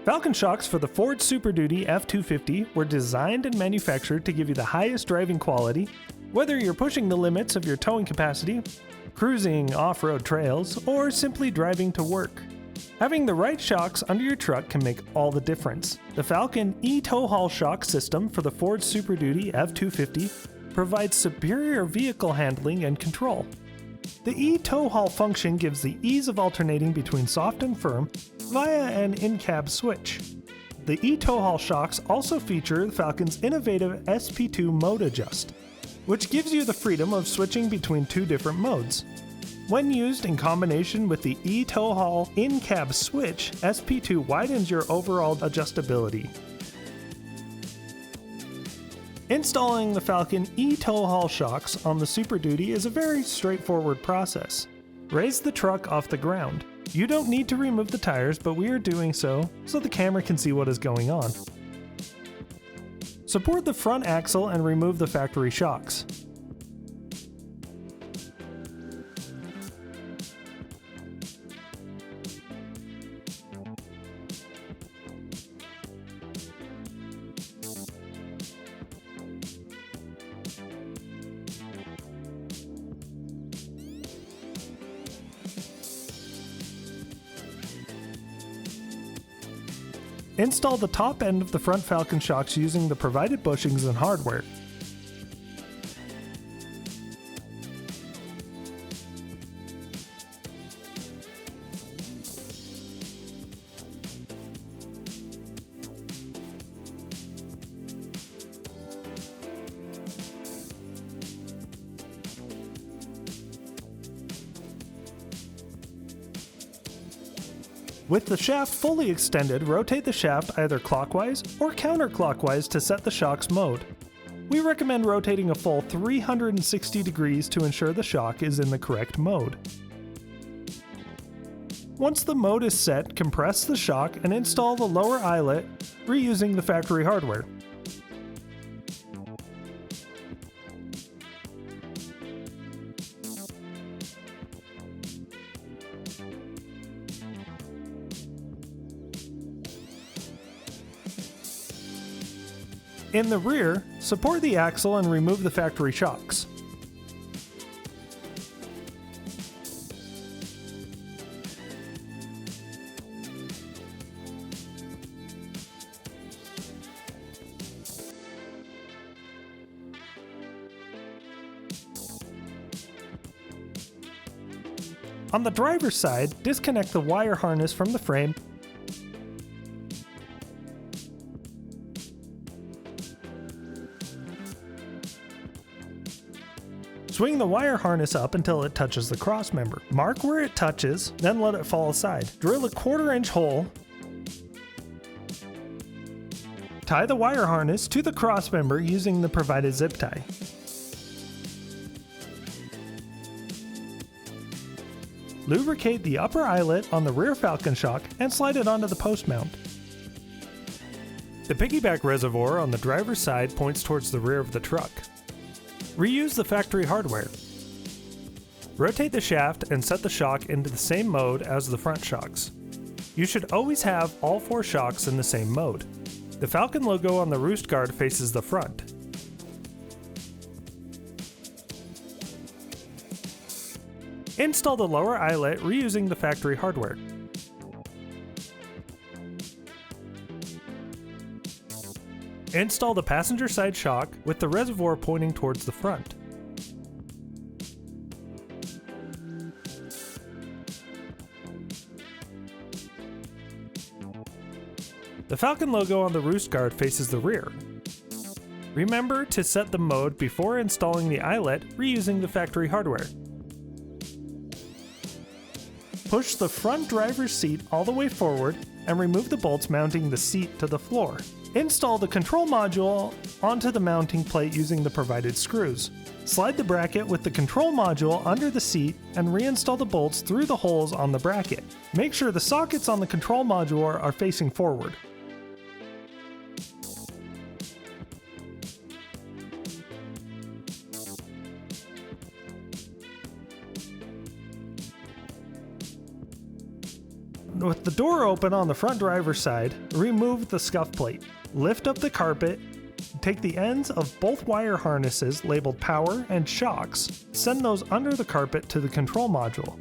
Falcon shocks for the Ford Super Duty F-250 were designed and manufactured to give you the highest driving quality, whether you're pushing the limits of your towing capacity, cruising off-road trails, or simply driving to work. Having the right shocks under your truck can make all the difference. The Falcon e-tow haul shock system for the Ford Super Duty F-250 provides superior vehicle handling and control. The e-tow haul function gives the ease of alternating between soft and firm via an in-cab switch. The e-tow haul shocks also feature the Falcon's innovative SP2 mode adjust, which gives you the freedom of switching between two different modes. When used in combination with the e-tow haul in-cab switch, SP2 widens your overall adjustability. Installing the Falcon e-tow haul shocks on the Super Duty is a very straightforward process. Raise the truck off the ground. You don't need to remove the tires, but we are doing so the camera can see what is going on. Support the front axle and remove the factory shocks. Install the top end of the front Falcon shocks using the provided bushings and hardware. With the shaft fully extended, rotate the shaft either clockwise or counterclockwise to set the shock's mode. We recommend rotating a full 360 degrees to ensure the shock is in the correct mode. Once the mode is set, compress the shock and install the lower eyelet, reusing the factory hardware. In the rear, support the axle and remove the factory shocks. On the driver's side, disconnect the wire harness from the frame . Swing the wire harness up until it touches the cross member. Mark where it touches, then let it fall aside. Drill a 1/4-inch hole. Tie the wire harness to the cross member using the provided zip tie. Lubricate the upper eyelet on the rear Falcon shock and slide it onto the post mount. The piggyback reservoir on the driver's side points towards the rear of the truck. Reuse the factory hardware. Rotate the shaft and set the shock into the same mode as the front shocks. You should always have all 4 shocks in the same mode. The Falcon logo on the roost guard faces the front. Install the lower eyelet reusing the factory hardware. Install the passenger side shock with the reservoir pointing towards the front. The Falcon logo on the roost guard faces the rear. Remember to set the mode before installing the eyelet reusing the factory hardware. Push the front driver's seat all the way forward and remove the bolts mounting the seat to the floor. Install the control module onto the mounting plate using the provided screws. Slide the bracket with the control module under the seat and reinstall the bolts through the holes on the bracket. Make sure the sockets on the control module are facing forward. With the door open on the front driver's side, remove the scuff plate. Lift up the carpet, take the ends of both wire harnesses labeled power and shocks, send those under the carpet to the control module.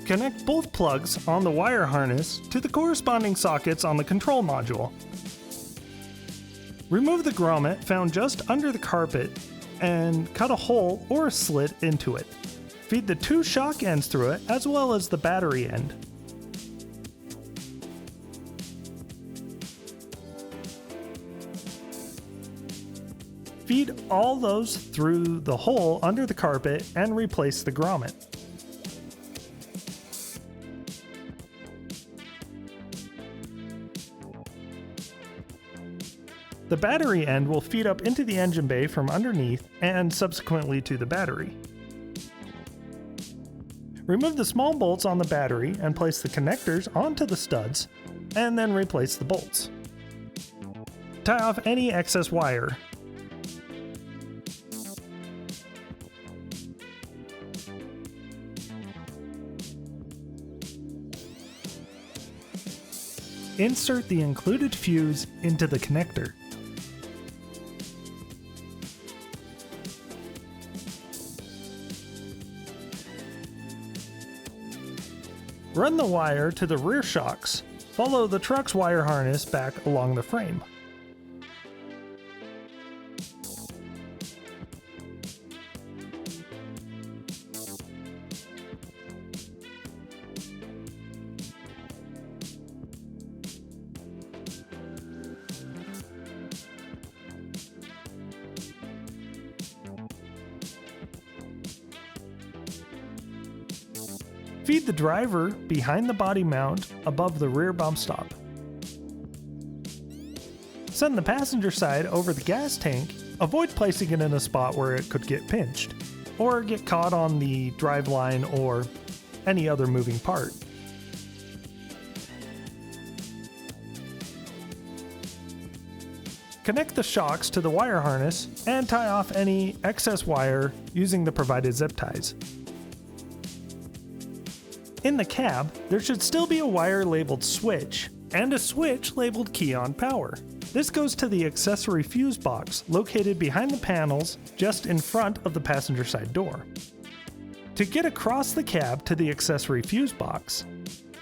Connect both plugs on the wire harness to the corresponding sockets on the control module. Remove the grommet found just under the carpet and cut a hole or a slit into it. Feed the two shock ends through it as well as the battery end. Feed all those through the hole under the carpet and replace the grommet. The battery end will feed up into the engine bay from underneath and subsequently to the battery. Remove the small bolts on the battery and place the connectors onto the studs, and then replace the bolts. Tie off any excess wire. Insert the included fuse into the connector. Run the wire to the rear shocks. Follow the truck's wire harness back along the frame. Feed the driver behind the body mount above the rear bump stop. Send the passenger side over the gas tank. Avoid placing it in a spot where it could get pinched or get caught on the driveline or any other moving part. Connect the shocks to the wire harness and tie off any excess wire using the provided zip ties. In the cab, there should still be a wire labeled switch and a switch labeled key on power. This goes to the accessory fuse box located behind the panels just in front of the passenger side door. To get across the cab to the accessory fuse box,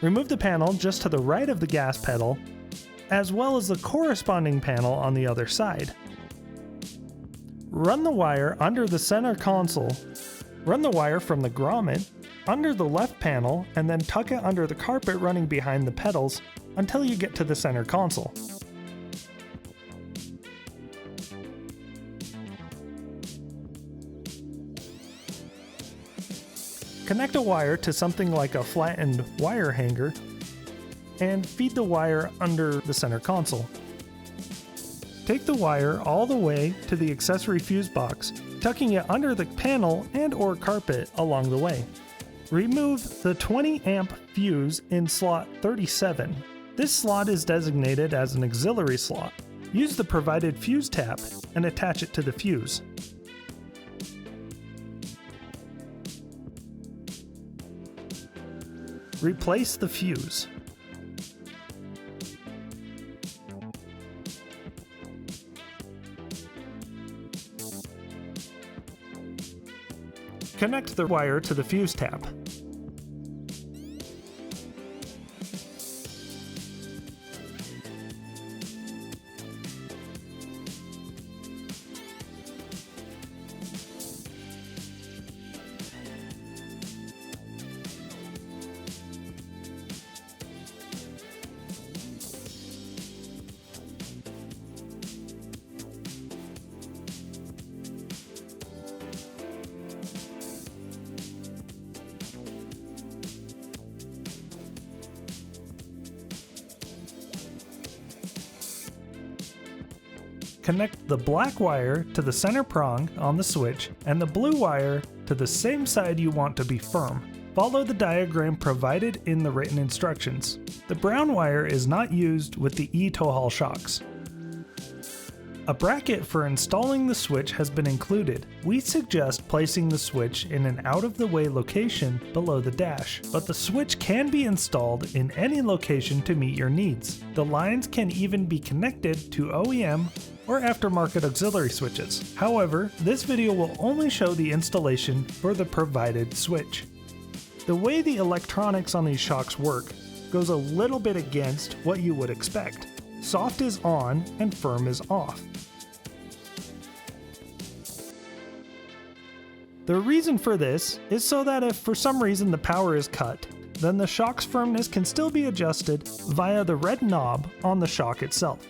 remove the panel just to the right of the gas pedal, as well as the corresponding panel on the other side. Run the wire under the center console. Run the wire from the grommet under the left panel and then tuck it under the carpet running behind the pedals until you get to the center console. Connect a wire to something like a flattened wire hanger and feed the wire under the center console. Take the wire all the way to the accessory fuse box, tucking it under the panel and or carpet along the way. Remove the 20 amp fuse in slot 37. This slot is designated as an auxiliary slot. Use the provided fuse tap and attach it to the fuse. Replace the fuse. Connect the wire to the fuse tap. Connect the black wire to the center prong on the switch and the blue wire to the same side you want to be firm. Follow the diagram provided in the written instructions. The brown wire is not used with the e-tow haul shocks. A bracket for installing the switch has been included. We suggest placing the switch in an out-of-the-way location below the dash, but the switch can be installed in any location to meet your needs. The lines can even be connected to OEM or aftermarket auxiliary switches. However, this video will only show the installation for the provided switch. The way the electronics on these shocks work goes a little bit against what you would expect. Soft is on and firm is off. The reason for this is so that if for some reason the power is cut, then the shock's firmness can still be adjusted via the red knob on the shock itself.